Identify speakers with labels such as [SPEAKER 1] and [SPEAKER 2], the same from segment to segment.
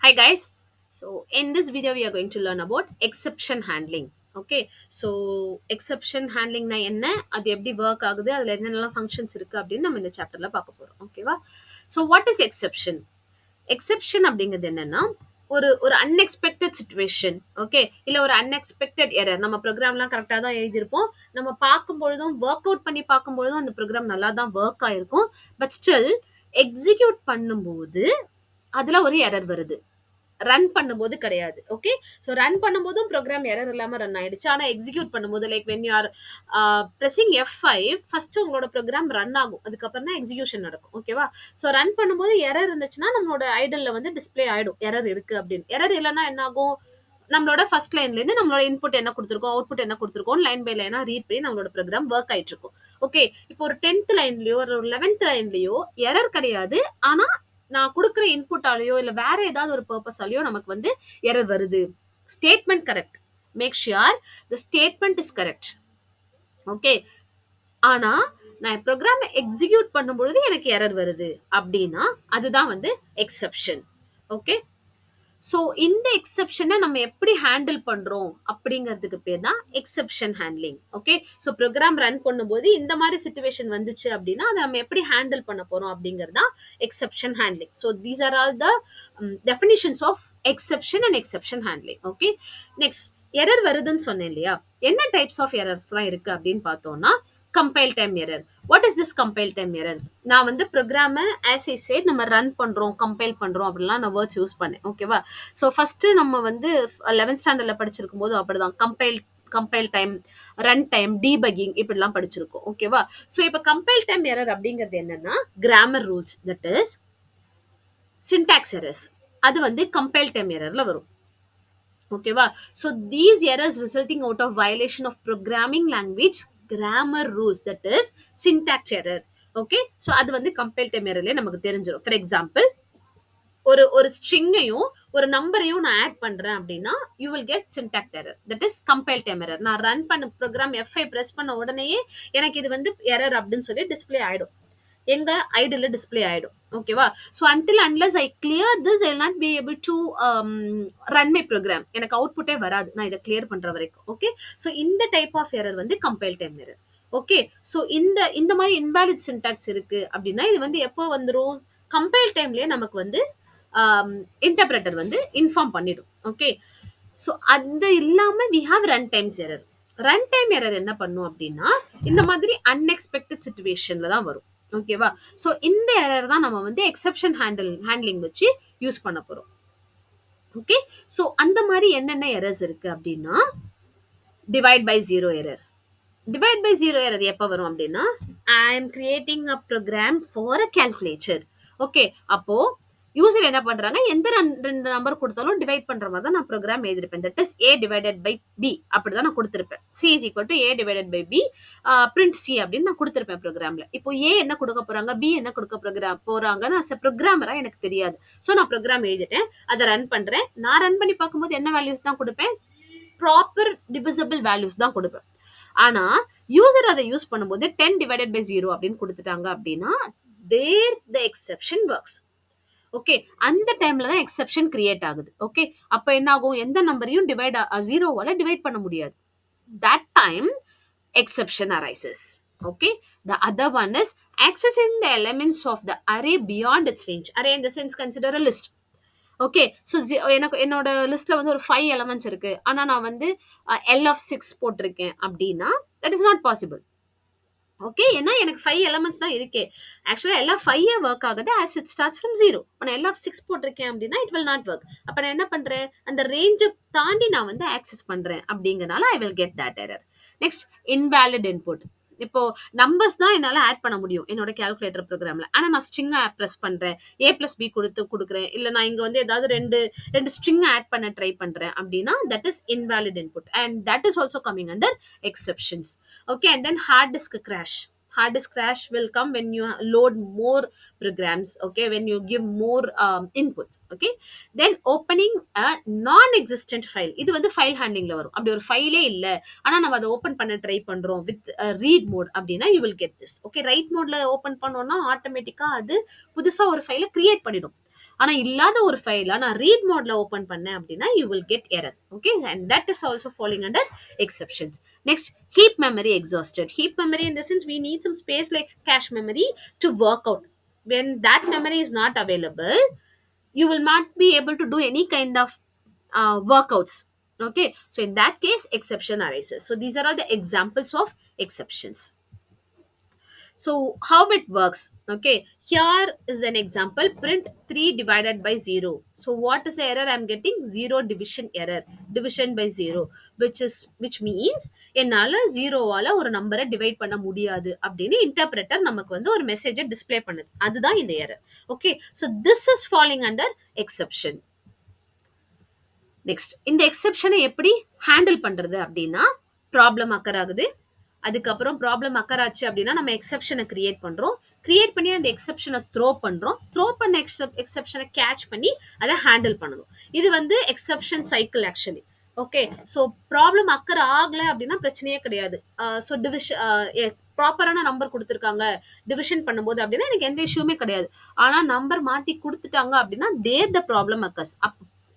[SPEAKER 1] Hi guys. So in this video we are going to learn about exception handling. Okay. So exception handling na என்ன அது எப்படி work ஆகுது அதுல என்னென்னலாம் functions இருக்கு அப்படின்னு நம்ம இந்த சாப்டர்ல பார்க்க போறோம். ஓகேவா? So what is exception? Exception அப்படிங்கிறது என்னன்னா ஒரு ஒரு அன்எக்ஸ்பெக்டட் சுச்சுவேஷன். ஓகே, இல்ல ஒரு அன்எக்ஸ்பெக்டட் எரர். நம்ம ப்ரோக்ராம்லாம் கரெக்டாக தான் எழுதியிருப்போம். நம்ம பார்க்கும் பொழுதும் ஒர்க் அவுட் பண்ணி பார்க்கும் பொழுதும் அந்த ப்ரோக்ராம் நல்லா தான் ஒர்க் ஆயிருக்கும். பட் ஸ்டில் எக்ஸிக்யூட் பண்ணும்போது அதுல ஒரு எரர் வருது. ரன் பண்ணும்போது கிடையாது. ஓகே, ஸோ ரன் பண்ணும்போதும் ப்ரோக்ராம் எரர் இல்லாமல் ரன் ஆயிடுச்சு. ஆனால் எக்ஸிக்யூட் பண்ணும்போது like when you are freezing F5 first உங்களோட ப்ரோக்ராம் ரன் ஆகும், அதுக்கப்புறம் தான் எக்ஸிக்யூஷன் நடக்கும். ஓகேவா? ஸோ ரன் பண்ணும்போது எரர் இருந்துச்சுன்னா நம்மளோட ஐடல்ல வந்து டிஸ்ப்ளே ஆயிடும் எரர் இருக்கு அப்படின்னு. எரர் இல்லைன்னா என்ன ஆகும்? நம்மளோட ஃபர்ஸ்ட் லைன்லேருந்து நம்மளோட இன்புட் என்ன கொடுத்துருக்கோம், அவுட்புட் என்ன கொடுத்துருக்கோம், லைன் பை லைனா ரீட் பண்ணி நம்மளோட ப்ரோக்ராம் ஒர்க் ஆயிட்டு இருக்கும். ஓகே, இப்போ ஒரு 10th லைன்லயோ ஒரு 11th லைன்லயோ எரர் கிடையாது. ஆனா நான் குடுக்குற இன்புட்டாலயோ இல்ல வேற ஏதாவது ஒரு பர்பஸாலயோ நமக்கு வந்து எரர் வருது. Statement correct. Make sure the statement is correct. Okay, ஆனா நான் ப்ரோக்ராம் எக்ஸிக்யூட் பண்ணும்பொழுது எனக்கு எரர் வருது அப்படின்னா அதுதான் வந்து எக்ஸெப்ஷன். ஓகே, ஸோ இந்த எக்ஸெப்ஷனை நம்ம எப்படி ஹேண்டில் பண்றோம் அப்படிங்கிறதுக்கு பேர் தான் exception handling. Okay, so program run பண்ணும்போது இந்த மாதிரி சுச்சுவேஷன் வந்துச்சு அப்படின்னா அதை நம்ம எப்படி ஹேண்டில் பண்ண போறோம் அப்படிங்கிறது தான் exception handling. So these are all the definitions of exception and exception handling. Okay, next error வருதுன்னு சொன்னேன் இல்லையா? என்ன டைப்ஸ் ஆஃப் எரர்ஸ்லாம் இருக்கு அப்படின்னு பார்த்தோம்னா compile time error. What is this compile time error? நான் வந்து ப்ரோக்ராமை ஆஸ் ஐ சேட் நம்ம ரன் பண்றோம், கம்பைல் பண்றோம் அப்படிலாம் நான் வேர்ட்ஸ் யூஸ் பண்ணேன். ஓகேவா? ஸோ ஃபர்ஸ்ட் நம்ம வந்து 11th ஸ்டாண்டர்ட்ல படிச்சிருக்கும் போது அப்படிதான் compile time, run time, debugging இப்படிலாம் படிச்சிருக்கோம். ஓகேவா? ஸோ இப்போ கம்பைல் டைம் எரர் அப்படிங்கிறது என்னன்னா grammar rules, that is syntax errors. அது வந்து கம்பைல் டைம் எரர்ல வரும். ஓகேவா? So these errors resulting out of violation of programming language grammar rules, that is syntax error. Okay, so அது வந்து கம்பைல் டைம் எரர்ல நமக்கு தெரிஞ்சிடும். ஃபார் எக்ஸாம்பிள், ஒரு ஒரு ஸ்ட்ரிங்கையும் ஒரு நம்பரையும் நான் ஆட் பண்றேன் அப்படின்னா you will get syntax error, that is compile time error. நான் ரன் பண்ண ப்ரோக்ராம் F5 பிரஸ் பண்ண உடனேயே எனக்கு இது வந்து எரர் அப்படின்னு சொல்லி டிஸ்ப்ளே ஆயிடும், எங்க ஐடில டிஸ்ப்ளே ஆயிடும். ஓகேவா? So until unless I clear this I will not be able to run my program. எனக்கு அவுட்புட்டே வராது நான் இதை கிளியர் பண்ற வரைக்கும். ஓகே, ஸோ இந்த டைப் ஆஃப் எரர் வந்து compile time error. Okay, so இந்த இந்த மாதிரி இன்வாலிட் சின்டாக்ஸ் இருக்கு அப்படின்னா இது வந்து எப்போ வந்துடும்? கம்பைல் டைம்லயே நமக்கு வந்து இன்டர்பிரட்டர் வந்து இன்ஃபார்ம் பண்ணிடும். ஓகே, ஸோ அது இல்லாம we have run times error. Run time error என்ன பண்ணும் அப்படின்னா இந்த மாதிரி அன்எக்ஸ்பெக்டட் சிச்சுவேஷன்ல தான் வரும். ஓகேவா? ஸோ இந்த எரர் தான் நம்ம வந்து எக்ஸெப்ஷன் ஹேண்ட்லிங் வச்சு யூஸ் பண்ண போறோம். ஓகே, ஸோ அந்த மாதிரி என்னென்ன எரர்ஸ் இருக்கு அப்படின்னா divide by zero error. Divide by zero error எப்போ வரும் அப்படின்னா I am creating a program for a calculator. Okay, அப்போ யூசர் என்ன பண்றாங்க, எந்த ரெண்டு நம்பர் கொடுத்தாலும் டிவைட் பண்ற மாதிரி தான் நான் ப்ரோக்ராம் எழுதிருப்பேன். That is a divided by b அப்படிதான் நான் கொடுத்திருப்பேன். c is equal to a divided by b print c அப்படின்னு நான் கொடுத்திருப்பேன் ப்ரோக்ராம்ல. இப்போ a என்ன கொடுக்க போறாங்க, b என்ன கொடுக்க போறாங்கன்னு அஸ் a ப்ரோக்ராமரா எனக்கு தெரியாது. ஸோ நான் ப்ரோக்ராம் எழுதிட்டேன், அதை ரன் பண்றேன். நான் ரன் பண்ணி பார்க்கும்போது என்ன வேல்யூஸ் தான் கொடுப்பேன்? ப்ராப்பர் டிவிசிபிள் வேல்யூஸ் தான் கொடுப்பேன். ஆனா யூசர் அதை யூஸ் பண்ணும்போது 10 டிவைடட் பை 0 அப்படின்னு கொடுத்துட்டாங்க அப்படின்னா தேர் த எக்ஸெப்ஷன் ஒர்க்ஸ். ஓகே, அந்த டைம்ல தான் எக்ஸெப்ஷன் கிரியேட் ஆகுது. ஓகே, அப்ப என்ன ஆகும்? எந்த நம்பரையும் ஜீரோவால டிவைட் பண்ண முடியாது. that time exception arises. Okay, the other one is accessing the elements of the array beyond its range. Array in the sense consider a list. Okay, so எனக்கு என்னோட லிஸ்ட்ல வந்து ஒரு 5 எலமெண்ட்ஸ் இருக்கு. ஆனா நான் வந்து L of 6 போட்டிருக்கேன் அப்படின்னா that is not possible. Okay, ஏன்னா எனக்கு 5 எலமெண்ட்ஸ் தான் இருக்கே. ஆக்சுவலா எல்லா 5 ஒர்க் ஆகுது as it starts from 0. நான் L of 6 போட்டிருக்கேன் அப்படின்னா it will not work. அப்ப நான் என்ன பண்றேன்? அந்த ரேஞ்சை தாண்டி நான் வந்து ஆக்சஸ் பண்றேன் அப்படிங்கறனால I will get that error. Next invalid input. இப்போ நம்பர்ஸ் தான் என்னால ஆட் பண்ண முடியும் என்னோட கால்குலேட்டர் ப்ரோக்ராம்ல. ஆனா நான் ஸ்ட்ரிங் பிரஸ் பண்றேன், a பிளஸ் பி கொடுக்குறேன், இல்ல நான் இங்க வந்து ஏதாவது ரெண்டு ஸ்ட்ரிங் ஆட் பண்ண ட்ரை பண்றேன் அப்படின்னா that is invalid input and that is also coming under exceptions. Okay, and then hard disk crash. Hard disk crash will come when you load more programs. Okay, when you give more inputs. Okay, then opening a non-existent file. இது வந்து file ஹேண்ட்லிங்ல வரும். அப்படி ஒரு ஃபைலே இல்ல, ஆனா நம்ம அதை open பண்ண ட்ரை பண்றோம் வித் ரீட் மோட் அப்படின்னா you will get this. Okay, right மோட்ல ஓபன் பண்ணோம்னா ஆட்டோமேட்டிக்கா அது புதுசா ஒரு ஃபைலை கிரியேட் பண்ணிடும். ஆனா இல்லாத ஒரு ஃபைல நான் ரீட் மோட்ல ஓபன் பண்ணேன் அப்படின்னா you will get error. Okay, and that is also falling under exceptions. Next, heap memory exhausted. Heap memory in the sense we need some space like cache memory to work out. When that memory is not available, you will not be able to do any kind of workouts. Okay, so in that case exception arises. So these are all the examples of exceptions. So how it works? Okay, here is an example: print 3 divided by 0. So what is the error I'm getting? Zero division error, division by 0, which means என்னால ஜீரோவால ஒரு நம்பரை divide பண்ண முடியாது அப்படின்னு interpreter நமக்கு வந்து ஒரு மெசேஜை டிஸ்ப்ளே பண்ணுது. அதுதான் இந்த error. Okay, so this is falling under exception. Next, இந்த எக்ஸெப்ஷனை எப்படி ஹேண்டில் பண்றது அப்படின்னா, ப்ராப்ளம் அக்கர் ஆகுது, அதுக்கப்புறம் ப்ராப்ளம் அக்கர் ஆச்சு அப்படின்னா நம்ம எக்ஸெப்ஷனை கிரியேட் பண்றோம், கிரியேட் பண்ணி அந்த எக்ஸெப்ஷனை த்ரோ பண்றோம், த்ரோ பண்ண எக்ஸெப்ஷனை கேட்ச் பண்ணி அதை ஹேண்டில் பண்ணணும். இது வந்து exception cycle actually. Okay, so problem occur ஆகலை அப்படின்னா பிரச்சனையே கிடையாது. ஸோ டிவிஷன் ப்ராப்பரான நம்பர் கொடுத்துருக்காங்க டிவிஷன் பண்ணும்போது அப்படின்னா எனக்கு எந்த இஷ்யூமே கிடையாது. ஆனால் நம்பர் மாற்றி கொடுத்துட்டாங்க அப்படின்னா தேர் த ப்ராப்ளம் அக்கர்ஸ்.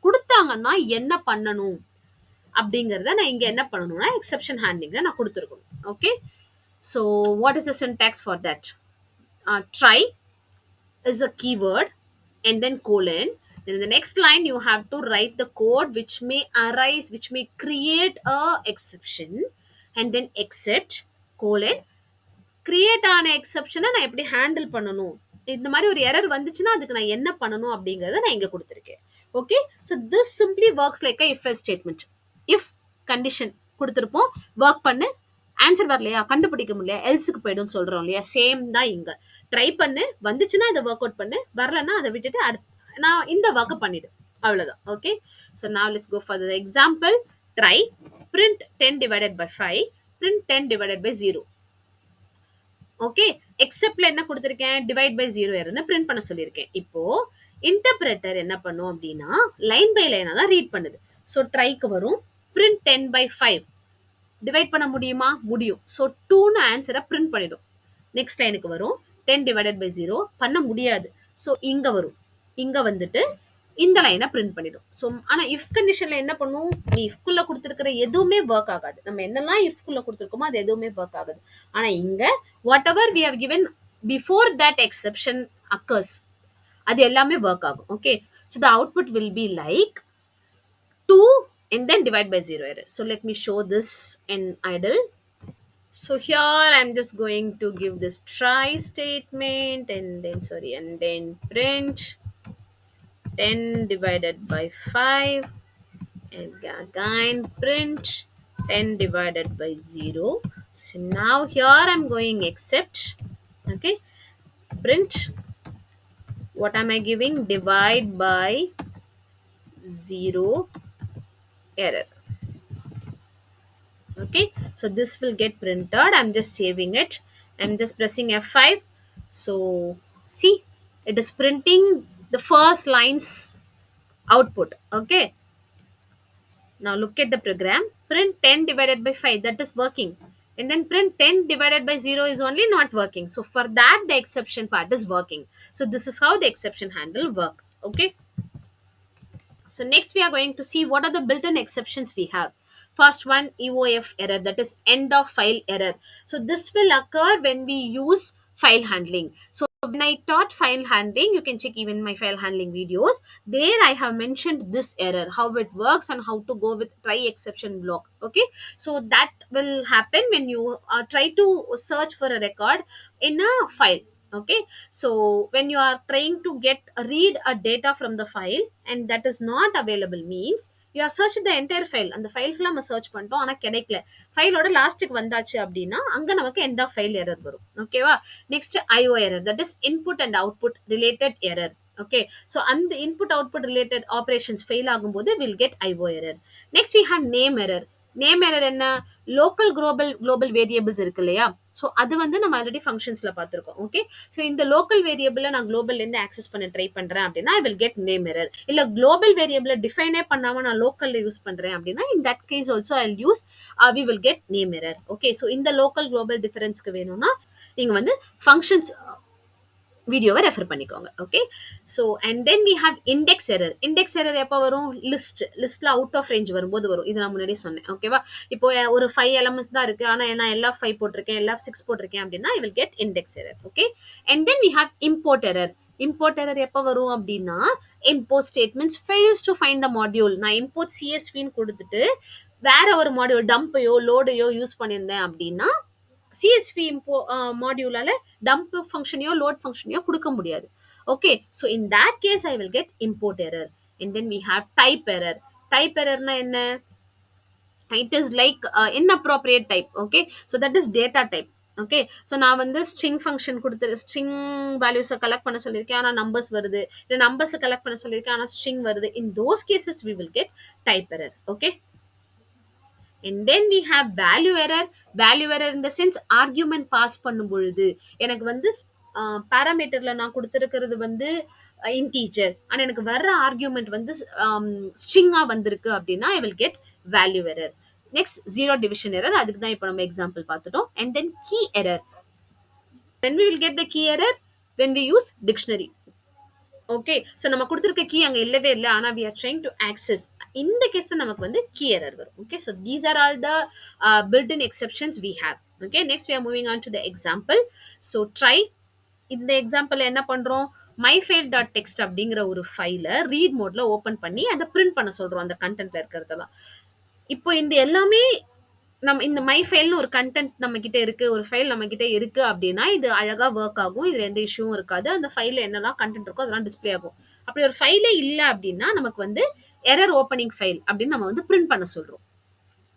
[SPEAKER 1] கொடுத்தாங்கன்னா என்ன பண்ணணும் அப்படிங்கறத நான் இங்க என்ன பண்ணணும்னா எக்ஸெப்ஷன் ஹேண்ட்லிங்ல நான் கொடுத்துருக்கணும். Okay, so what is the syntax for that? Try is a keyword and then colon. Then in the next line you have to write the code which may arise, which may create a exception, and then except colon. Create ஆன எக்ஸெப்ஷனை நான் எப்படி handle பண்ணணும், இந்த மாதிரி ஒரு error வந்துச்சுன்னா அதுக்கு நான் என்ன பண்ணணும் அப்படிங்கறத நான் இங்க கொடுத்துருக்கேன். Okay, so this simply works like a if else statement. If condition கொடுத்துருப்போம், ஒர்க் பண்ணு, ஆன்சர் வரலையா, கண்டுபிடிக்க முடியல, எல்ஸுக்கு போயிடும் சொல்றோம் இல்லையா, சேம் தான் இங்க. ட்ரை பண்ணு, வந்துச்சுன்னா இதை ஒர்க் அவுட் பண்ணு, வரலன்னா அதை விட்டுட்டு நான் இந்த ஒர்க்கை பண்ணிடு, அவ்வளவுதான். Okay, so now let's go for the example. Try print 10 divided by 5, print 10 divided by 0. Okay, எக்ஸெப்ட்ல என்ன கொடுத்துருக்கேன், டிவைட் பை 0 எரர்னு பிரிண்ட் பண்ண சொல்லியிருக்கேன். இப்போ இன்டர்பிரட்டர் என்ன பண்ணும் அப்படின்னா லைன் பை லைனா தான் ரீட் பண்ணுது. ஸோ ட்ரைக்கு வரும் print 10 by 5, டிவைட் பண்ண முடியுமா, முடியும். ஸோ 2ன்னு ஆன்சரை பிரிண்ட் பண்ணிடும். நெக்ஸ்ட் லைனுக்கு வரும் 10 divided by 0, பண்ண முடியாது. ஸோ இங்க வரும், இங்க வந்துட்டு இந்த லைனை பிரிண்ட் பண்ணிடும். ஸோ ஆனால் இஃப் கண்டிஷன்ல என்ன பண்ணும், நீ இஃப்குள்ள கொடுத்துருக்கிற எதுவுமே ஒர்க் ஆகாது. நம்ம என்னெல்லாம் இஃப்குள்ள கொடுத்துருக்கோமோ அது எதுவுமே ஒர்க் ஆகாது. ஆனால் இங்க whatever we have given before that exception occurs, அது எல்லாமே ஒர்க் ஆகும். Okay, so the output will be like 2 and then divide by 0 error. So let me show this in idle. So here I'm just going to give this try statement and then print 10 divided by 5 and again print 10 divided by 0. So now here I'm going except. Okay, print, what am I giving, divide by 0 error. Okay, so this will get printed. I'm just saving it. I'm just pressing F5. So see, it is printing the first line's output. Okay, now look at the program. Print 10 divided by 5, that is working, and then print 10 divided by 0 is only not working. So for that the exception part is working. So this is how the exception handle work. Okay, so next we are going to see what are the built-in exceptions we have. First one, EOF error, that is end of file error. So this will occur when we use file handling. So when I taught file handling, you can check even my file handling videos. There I have mentioned this error, how it works and how to go with try exception block. Okay, so that will happen when you try to search for a record in a file. Okay, so when you are trying to read a data from the file and that is not available means you have searched the entire file. அந்த file ஃபுல்லாக நம்ம search பண்ணிட்டோம், ஆனால் கிடைக்கல, ஃபைலோட லாஸ்ட்டுக்கு வந்தாச்சு அப்படின்னா அங்கே நமக்கு எண்ட் ஆஃப் ஃபைல் எரர் வரும். ஓகேவா, next IO error, that is input and output related error. Okay, so அந்த input output related operations fail ஆகும்போது will get IO error. Next we have name error. Name error என்ன, local global variables இருக்கு இல்லையா, so அது வந்து நம்ம already ஃபங்க்ஷன்ஸ்ல பார்த்துருக்கோம். ஓகே, ஸோ இந்த லோக்கல் வேரியபிளை நான் குளோபல்லேருந்து ஆக்சஸ் பண்ண ட்ரை பண்றேன் அப்படின்னா I will get name error. இல்லை குளோபல் வேரியபிளை டிஃபைனே பண்ணாம நான் லோக்கல்ல யூஸ் பண்றேன் அப்படின்னா in that case also I use we will get name error. Okay, so இந்த லோக்கல் குளோபல் டிஃபரன்ஸ்க்கு வேணும்னா நீங்க வந்து ஃபங்க்ஷன்ஸ் வீடியோவை ரெஃபர் பண்ணிக்கோங்க. Okay. So and then we have index error. Index error எப்போ வரும்? லிஸ்ட்ல அவுட் ஆஃப் ரேஞ்ச் வரும்போது வரும். இது நான் முன்னாடியே சொன்னேன். ஓகேவா? இப்போ ஒரு 5 எலமெண்ட்ஸ் தான் இருக்கு. ஆனா நான் LF5 போட்டிருக்கேன், LF6 போட்டிருக்கேன் அப்படின்னா I will get index error. Okay. And then we have import error. Import error எப்போ வரும் அப்படின்னா import statements fails to find the module. நான் இம்போர்ட் CSVன்னு கொடுத்துட்டு வேற ஒரு மாடியூல் டம்பையோ லோடையோ யூஸ் பண்ணியிருந்தேன் அப்படின்னா CSV மாடியூலால டம்ப் ஃபங்க்ஷனையோ லோட் ஃபங்க்ஷனையோ கொடுக்க முடியாது. Okay. So in that case I will get import error. And then we have type error. Type எரர்னா என்ன? It is like inappropriate type. Okay. So that is data type. Okay. So நான் string function கொடுத்து string வேல்யூஸை collect பண்ண சொல்லியிருக்கேன், ஆனால் numbers வருது. இல்லை நம்பர்ஸை கலெக்ட் பண்ண சொல்லியிருக்கேன், ஆனால் ஸ்ட்ரிங் வருது. In those cases we will get type error. Okay. and then we have value error. Value error in the sense argument pass பண்ணும் பொழுது எனக்கு பாராமீட்டர்ல நான் கொடுத்திருக்கிறது இன்டீஜர், ஆனா எனக்கு வர்ற ஆர்குமெண்ட் ஸ்ட்ரிங்கா வந்திருக்கு அப்படின்னா I will get value error. Next zero division error, அதுக்கு தான் இப்போ நம்ம எக்ஸாம்பிள் பார்த்துட்டோம். And then key error. when we will get the key error? when we use dictionary. Okay. So நம்ம கொடுத்துருக்க கீ அங்கே இல்லவே இல்லை, ஆனால் we are trying to access. இந்த கேஸ் தான் நமக்கு கீ எரர் வரும். Okay. So these are all the built in exceptions we have. Okay. Next we are moving on to the example. So try. இந்த example என்ன பண்ணுறோம்? myfile.txt அப்படிங்கிற ஒரு ஃபைலை ரீட் மோட்ல ஓப்பன் பண்ணி அதை பிரிண்ட் பண்ண சொல்கிறோம், அந்த கண்டென்ட்ல இருக்கிறதெல்லாம். இப்போ இந்த எல்லாமே நம்ம இந்த மை ஃபைல்னு ஒரு கண்டென்ட் நம்ம கிட்ட இருக்கு, ஒரு ஃபைல் நம்ம கிட்ட இருக்கு அப்படின்னா இது அழகா ஒர்க் ஆகும். இதுல எந்த இஷ்யூவும் இருக்காது. அந்த ஃபைல்ல என்னெல்லாம் கண்டென்ட் இருக்கோ அதெல்லாம் டிஸ்ப்ளே ஆகும். அப்படி ஒரு ஃபைலே இல்ல அப்படின்னா நமக்கு எரர் ஓப்பனிங் ஃபைல் அப்படின்னு நம்ம பிரிண்ட் பண்ண சொல்றோம்.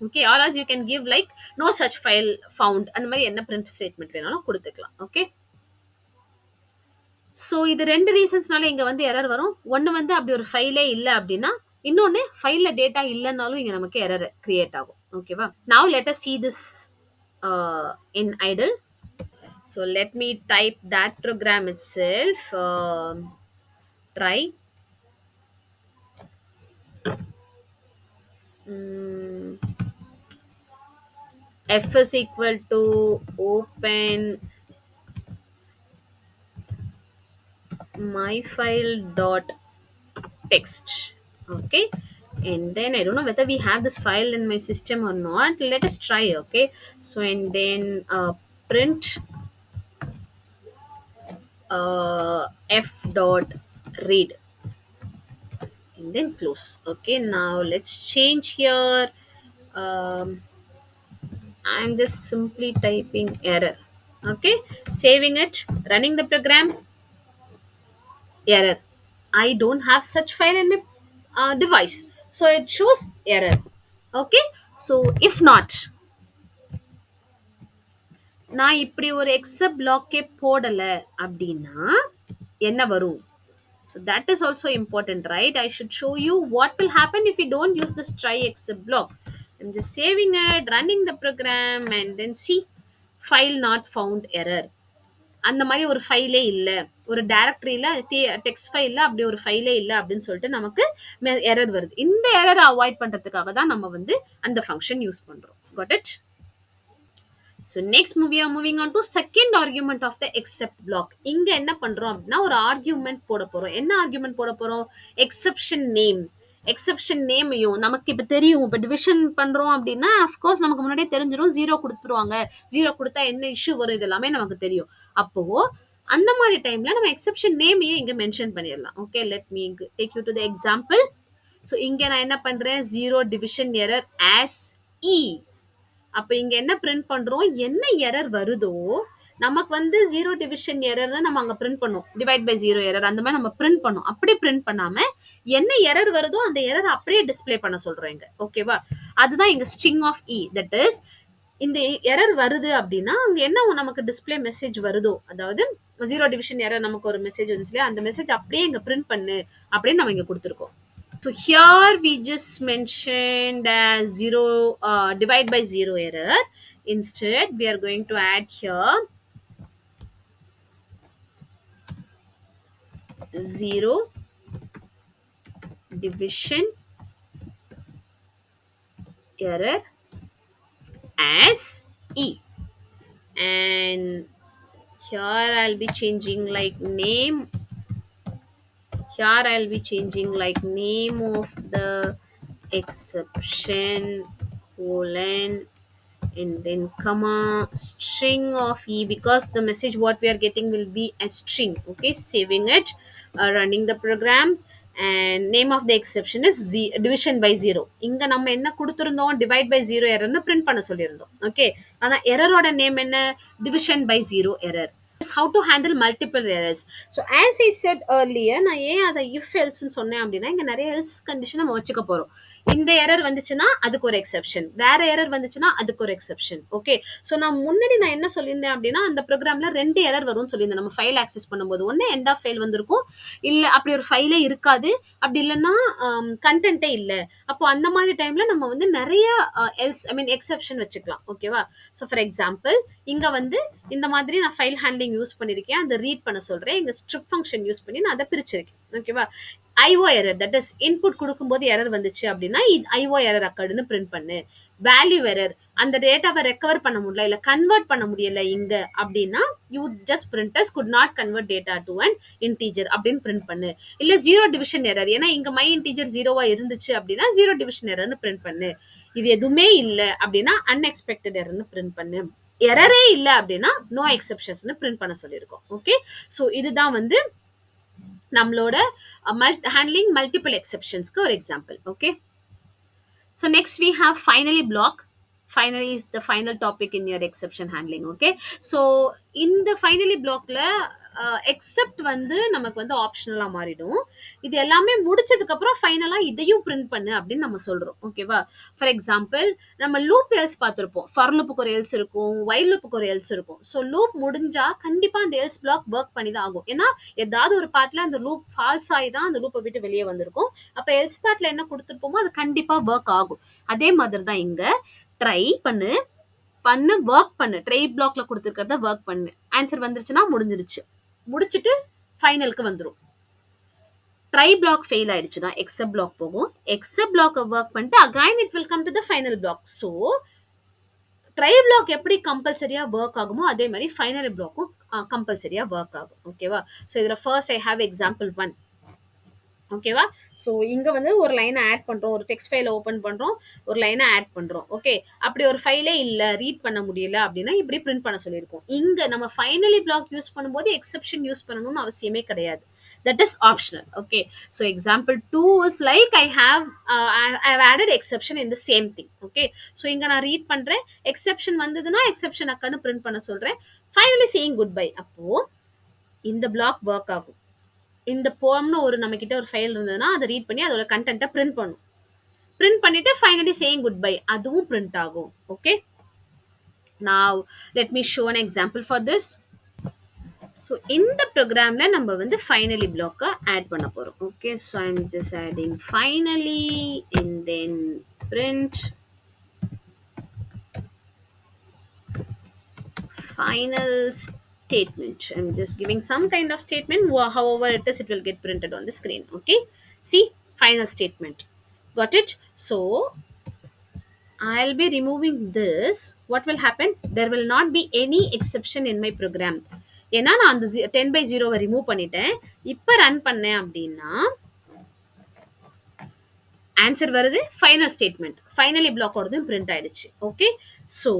[SPEAKER 1] Okay. Or else you can give like no such file found, அந்த மாதிரி என்ன பிரிண்ட் ஸ்டேட்மெண்ட் வேணாலும் கொடுத்துக்கலாம். ஓகே. ஸோ இது ரெண்டு ரீசன்ஸ்னால இங்க எரர் வரும். ஒன்னு அப்படி ஒரு ஃபைலே இல்லை அப்படின்னா, இன்னொன்னு ஃபைல்ல டேட்டா இல்லைன்னாலும் இங்க நமக்கு எரர் கிரியேட் ஆகும். ஓகேவா? Now let us see this in idle. So let me type that program itself. Try. F is equal to open myfile.txt. Okay. And then I don't know whether we have this file in my system or not. Let us try. Okay. So and then print f dot read and then close. Okay. Now let's change here. I'm just simply typing error. Okay. Saving it, running the program. Error. I don't have such file in my device, so it shows error. Okay. So if not, நான் இப்படி ஒரு accept பிளாக்கே போடல அப்படின்னா என்ன வரும்? So that is also important, right? I should show you what will happen if you don't use this try except block. I'm just saving it, running the program, and then see file not found error. அந்த மாதிரி ஒரு ஃபைலே இல்லை, ஒரு டைரக்டரியில text ஃபைல்ல அப்படி ஒரு ஃபைலே இல்லை அப்படின்னு சொல்லிட்டு நமக்கு எரர் வருது. இந்த எரரை அவாய்ட் பண்றதுக்காக தான் நம்ம அந்த ஃபங்க்ஷன் யூஸ் பண்றோம். Got it? So next we are moving on to second argument of the except block. இங்க என்ன பண்றோம் அப்படின்னா ஒரு ஆர்குமெண்ட் போட போறோம். என்ன ஆர்குமெண்ட் போட போறோம்? Exception name. எக்ஸெப்ஷன் நேமையும் நமக்கு இப்ப தெரியும். இப்ப டிவிஷன் பண்றோம் அப்படின்னா அஃப்கோர்ஸ் நமக்கு முன்னாடியே தெரிஞ்சிடும். 0 கொடுத்துருவாங்க. 0 கொடுத்தா என்ன இஷ்யூ வரும், இது எல்லாமே நமக்கு தெரியும். அப்போ அந்த மாதிரி டைம்ல நம்ம எக்ஸெப்ஷன் நேமையும் இங்க மென்ஷன் பண்ணிடலாம். Okay. Let me take you to the example. So இங்க நான் என்ன பண்றேன்? 0 டிவிஷன் எரர் ஆஸ் இ. அப்ப இங்க என்ன பிரிண்ட் பண்றோம்? என்ன எரர் வருதோ நமக்கு 0 டிவிஷன் எரர்னு நம்ம அங்க பிரிண்ட் பண்ணோம். டிவைட் பை 0 எரர் அந்த மாதிரி நம்ம பிரிண்ட் பண்ணோம். அப்படி பிரிண்ட் பண்ணாம என்ன எரர் வருதோ அந்த எரர் அப்படியே டிஸ்ப்ளே பண்ண சொல்றோம் இங்க. ஓகேவா? அதுதான் இங்க string of e. That is இந்த எரர் வருது அப்படின்னா அங்க என்ன நமக்கு டிஸ்ப்ளே மெசேஜ் வருதோ, அதாவது 0 டிவிஷன் எரர் நமக்கு ஒரு மெசேஜ் வந்துச்சு இல்லையா, அந்த மெசேஜ் அப்படியே இங்க பிரிண்ட் பண்ணு அப்படின்னு நம்ம இங்க கொடுத்துருக்கோம். So here we just mentioned as 0 divide by 0 error. Instead we are going to add here 0 division error as E, and Here I'll be changing like name. Here I'll be changing like name of the exception colon and then comma string of e, because the message what we are getting will be a string. Okay, saving it, running the program, and name of the exception is division by zero. இங்க நம்ம என்ன கொடுத்திருந்தோம், divide by zero error print பண்ண சொல்லியிருந்தோம். Okay, ஆனா எரரோட name என்ன, division by zero error. How to handle multiple errors. So as I said earlier, நான் ஏன் அதை if else ன்னு சொன்னேன் அப்படின்னா, இங்க நிறைய else condition நம்ம வச்சுக்க போறோம். இந்த எரர் வந்துச்சுன்னா அதுக்கு ஒரு எக்ஸெப்ஷன், வேற எரர் வந்துச்சுன்னா அதுக்கு ஒரு எக்ஸெப்ஷன். ஓகே, ஸோ நான் என்ன சொல்லியிருந்தேன் அப்படின்னா, அந்த ப்ரோக்ராம்ல 2 எரர் வரும்னு சொல்லியிருந்தேன் நம்ம ஃபைல் ஆக்சஸ் பண்ணும்போது. ஒன்று எண்ட் ஆஃப் ஃபைல் வந்திருக்கும், இல்லை அப்படி ஒரு ஃபைலே இருக்காது, அப்படி இல்லைன்னா கண்டென்ட்டே இல்லை. அப்போ அந்த மாதிரி டைம்ல நம்ம வந்து நிறைய எல்ஸ் ஐ மீன் எக்ஸெப்ஷன் வச்சுக்கலாம். ஓகேவா? ஸோ ஃபார் எக்ஸாம்பிள் இங்க வந்து இந்த மாதிரி நான் ஃபைல் ஹேண்ட்லிங் யூஸ் பண்ணியிருக்கேன், அதை ரீட் பண்ண சொல்றேன். இங்க ஸ்ட்ரிப் ஃபங்க்ஷன் யூஸ் பண்ணி நான் அதை பிரிச்சிருக்கேன். ஓகேவா? IO error, that is input கொடுக்கும்போது எரர் வந்துச்சு அப்படின்னா ஐஓ எரர் அக்கடுன்னு பிரிண்ட் பண்ணு. வேல்யூ எரர், அந்த டேட்டாவை ரெக்கவர் பண்ண முடியல, இல்ல கன்வெர்ட் பண்ண முடியல இங்க அப்படின்னா you just printers could not convert data to an integer அப்படின்னு பிரிண்ட் பண்ணு. இல்ல ஜீரோ டிவிஷன் எரர், ஏன்னா இங்க மை இன்டீஜர் ஜீரோவா இருந்துச்சு அப்படின்னா ஜீரோ டிவிஷன் எரர்னு பிரிண்ட் பண்ணு. இது எதுவுமே இல்லை அப்படின்னா அன்எக்ஸ்பெக்டட் எரர்னு பிரிண்ட் பண்ணு. எரரே இல்லை அப்படின்னா நோ எக்ஸெப்ஷன்ஸ்னு பிரிண்ட் பண்ண சொல்லியிருக்கோம். ஓகே, ஸோ இதுதான் வந்து நம்மளோட handling multiple exceptionsக்கு ஒரு example. Okay, so next we have finally block. Finally is the final topic in your exception handling. Okay, so இந்த finally blockல எக்ஸெப்ட் வந்து நமக்கு வந்து ஆப்ஷனலா மாறிடும். இது எல்லாமே முடிச்சதுக்கு அப்புறம் ஃபைனலா இதையும் பிரிண்ட் பண்ணு அப்படின்னு நம்ம சொல்றோம். ஓகேவா? ஃபார் எக்ஸாம்பிள் நம்ம லூப் எல்ஸ் பார்த்திருப்போம். ஃபார் லூப்புக்கு ஒரு எல்ஸ் இருக்கும், வைல் லூப்புக்கு ஒரு எல்ஸ் இருக்கும். ஸோ லூப் முடிஞ்சா கண்டிப்பா அந்த எல்ஸ் பிளாக் ஒர்க் பண்ணி தான் ஆகும். ஏன்னா ஏதாவது ஒரு பார்ட்ல அந்த லூப் ஃபால்ஸ் ஆகி தான் அந்த லூப்பை விட்டு வெளியே வந்திருக்கும். அப்ப எல்ஸ் பார்ட்ல என்ன கொடுத்துருப்போமோ அது கண்டிப்பா ஒர்க் ஆகும். அதே மாதிரி தான் இங்க ட்ரை பண்ணு ஒர்க் பண்ணு, ட்ரை பிளாக்ல கொடுத்துருக்கிறத ஒர்க் பண்ணு, ஆன்சர் வந்துருச்சுன்னா முடிஞ்சிருச்சு. முடிச்சுட்டு ஃபைனலுக்கு வந்துடும். ட்ரை பிளாக் ஃபெயில் ஆயிடுச்சுன்னா எக்ஸெப்ட் பிளாக் போகும். எக்ஸெப்ட் பிளாக் ஒர்க் பண்ணிட்டு again it will come to the final block. So try block எப்படி கம்பல்சரியா ஒர்க் ஆகுமோ அதே மாதிரி ஃபைனல் பிளாக்கும் கம்பல்சரியா ஒர்க் ஆகும். ஓகேவா? ஸோ இதுல ஃபர்ஸ்ட் ஐ ஹாவ் எக்ஸாம்பிள் 1. ஓகேவா? ஸோ இங்க வந்து ஒரு லைனை ஆட் பண்றோம், ஒரு டெக்ஸ்ட் ஃபைலை ஓப்பன் பண்றோம், ஒரு லைனை ஆட் பண்றோம். ஓகே, அப்படி ஒரு ஃபைலே இல்ல, ரீட் பண்ண முடியல அப்படின்னா இப்படி பிரிண்ட் பண்ண சொல்லியிருக்கோம். இங்க நம்ம ஃபைனலி பிளாக் யூஸ் பண்ணும்போது எக்ஸெப்ஷன் யூஸ் பண்ணணும்னு அவசியமே கிடையாது. That is optional. Okay, so example 2 is like I have added exception in the same thing. Okay, so இங்க நான் ரீட் பண்றேன், எக்ஸெப்ஷன் வந்ததுன்னா எக்ஸெப்ஷன் அக்கன்னு பிரிண்ட் பண்ண சொல்றேன். Finally saying good bye. அப்போ இந்த பிளாக் ஒர்க் ஆகும். இந்த போம்னு ஒரு நம்ம கிட்ட ஒரு ஃபைல் இருந்ததுன்னா அதை ரீட் பண்ணி அதோட கண்டென்ட்டை பிரிண்ட் பண்ணும். பிரிண்ட் பண்ணிட்டு ஃபைனலி சேயிங் குட் பை அதுவும் பிரிண்ட் ஆகும். Okay, now let me show an example for this. So இந்த ப்ரோக்ராமில் நம்ம வந்து ஃபைனலி பிளாக்கை ஆட் பண்ண போகிறோம். Okay, so I'm just adding finally and then print final statement. I'm just giving some kind of statement. However it is, it will get printed on the screen. Okay, see, final statement. Got it? So I'll be removing this. What will happen? There will not be any exception in my program. ஏன்னா நான் அந்த 10/0 remove பண்ணிட்டேன். இப்போ run பண்ணேன் அப்படின்னா answer வருது, final statement, finally பிளாக்கோடதும் print ஆயிடுச்சு. Okay, so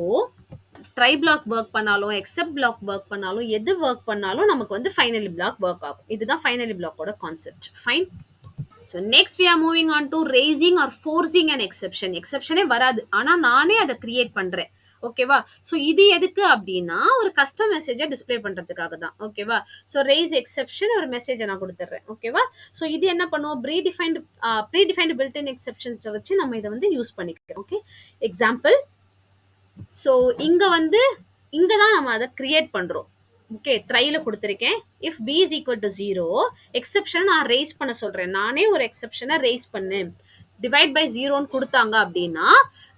[SPEAKER 1] try black work பண்ணாலும் எக்ஸெப்ட் பிளாக் ஒர்க் பண்ணாலும் எது ஒர்க் பண்ணாலும் நமக்கு வந்து ஃபைனலி பிளாக் ஒர்க் ஆகும். இதுதான் ஃபைனலி பிளாக்கோட concept. Fine. So next we are moving on to raising or forcing an exception. எக்ஸெப்ஷனே வராது, ஆனால் நானே அதை கிரியேட் பண்ணுறேன். ஓகேவா? ஸோ இது எதுக்கு அப்படின்னா ஒரு கஸ்டம் மெசேஜை டிஸ்பிளே பண்ணுறதுக்காக தான். ஓகேவா? ஸோ ரேஸ் எக்ஸெப்ஷன் ஒரு மெசேஜை நான் கொடுத்துட்றேன். ஓகேவா? ஸோ இது என்ன பண்ணுவோம், ப்ரீடிஃபைன்டு பில்ட்-இன் எக்ஸெப்ஷன்ஸை வச்சு நம்ம இதை வந்து யூஸ் பண்ணிக்கிறோம். Okay, example. ஸோ இங்கே தான் நம்ம அதை கிரியேட் பண்ணுறோம். ஓகே, ட்ரையில் கொடுத்துருக்கேன். If b is equal to 0 எக்ஸெப்ஷனை நான் ரேஸ் பண்ண சொல்கிறேன். நானே ஒரு எக்ஸெப்ஷனை ரேஸ் பண்ணு, டிவைட் பை 0ன்னு கொடுத்தாங்க அப்படின்னா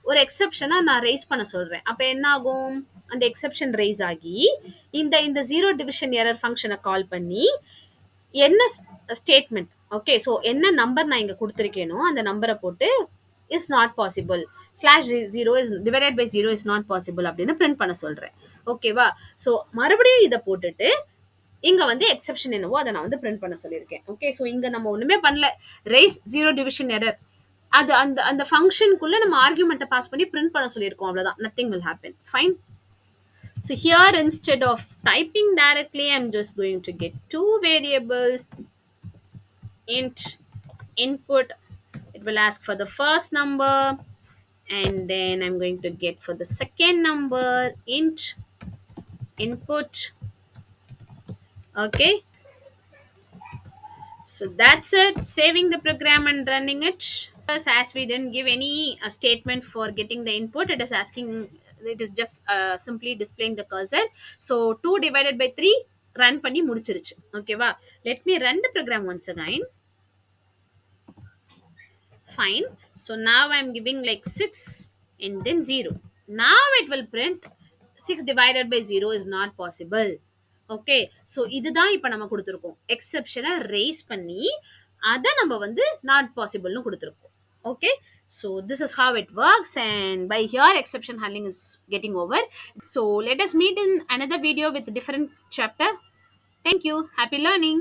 [SPEAKER 1] ஒரு எக்ஸெப்ஷனை நான் ரேஸ் பண்ண சொல்கிறேன். அப்போ என்ன ஆகும், அந்த எக்ஸெப்ஷன் ரேஸ் ஆகி இந்த 0 டிவிஷன் எரர் ஃபங்க்ஷனை கால் பண்ணி என்ன ஸ்டேட்மெண்ட், ஓகே, ஸோ என்ன நம்பர் நான் இங்கே கொடுத்துருக்கேனோ அந்த நம்பரை போட்டு is not possible. Slash 0 is divided by 0 is not possible அப்படின்னு பிரிண்ட் பண்ண சொல்றேன். ஓகேவா? ஸோ மறுபடியும் இதை போட்டுட்டு இங்க வந்து எக்ஸெப்ஷன் என்னவோ அதை நான் வந்து பிரிண்ட் பண்ண சொல்லியிருக்கேன். ஓகே, ஸோ இங்க நம்ம ஒண்ணுமே பண்ணல. ரைஸ் ஜீரோ டிவிஷன் எரர், அது அந்த அந்த ஃபங்க்ஷனுக்குள்ள நம்ம ஆர்குமெண்ட்டை பாஸ் பண்ணி பிரிண்ட் பண்ண சொல்லியிருக்கோம், அவ்வளவுதான். Nothing will happen. Fine. So here, instead of typing directly, I'm just going to get two variables. Int input, it will ask for the first number, and then I'm going to get for the second number int input. Okay, so that's it. Saving the program and running it. As we didn't give any statement for getting the input, it is asking, it is just simply displaying the cursor. So 2 divided by 3 run பண்ணி முடிச்சிருச்சு. ஓகேவா? Let me run the program once again. Fine. So now I'm giving like 6 and then 0. Now it will print 6 divided by 0 is not possible. Okay, so இதுதான் இப்போ நம்ம கொடுத்துருக்கோம். எக்ஸெப்ஷனை race பண்ணி அதை நம்ம வந்து நாட் பாசிபிள்னு கொடுத்துருக்கோம். Okay, so this is how it works, and by here exception handling is getting over. So let us meet in another video with a different chapter. Thank you. Happy learning.